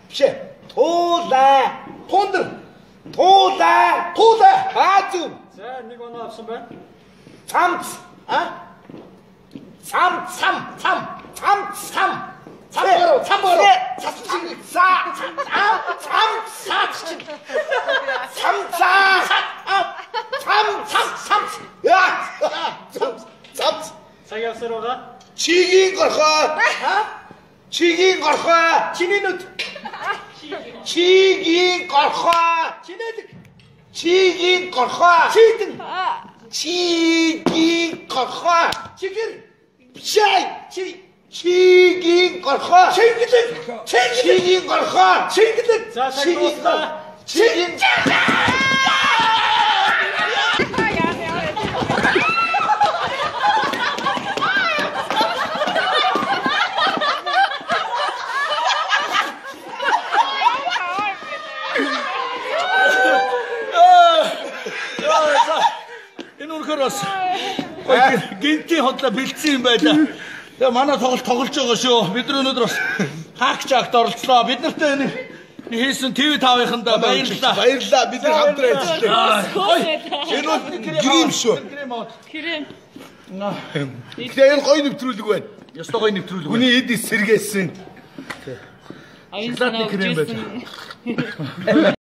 Биш ээ. Туулай. Тундэр. Туулай. Аа зүг. За нэг оноо авсан байна. Цамц. Цам. Цамбаруу. Цаг явсаар байгаа. Чигийн горхоо. Чигийн горхоо. Чиний нүд. Чигийн горхоо. Чинэлэг. Чигийн горхоо. Чидэн. Чигийн горхоо. Чигэр. Бишай. Чигийн горхоо. Чингэлэг. Чигийн горхоо. Чингэлэг. За цаг дуусна. Чигийн. Энэ үнэхээр бас гинтийн хотлоо бэлдсэн юм байна. Тэгээ манай тоглолт тоглож байгаа шүү. Бид нар өнөөдөр бас хаагч акт оролцлоо. Бид нартай энэ хийсэн TV5-ын баярлалаа. Баярлалаа. Бид нар хамтран ажиллаа. Энэ бол грим шүү. Крем. Тэгээ энэ гоё нэвтрүүлэг байна. Ястаа гоё нэвтрүүлэг. Хүний эд сэргээсэн. Аюулгүй крем байж.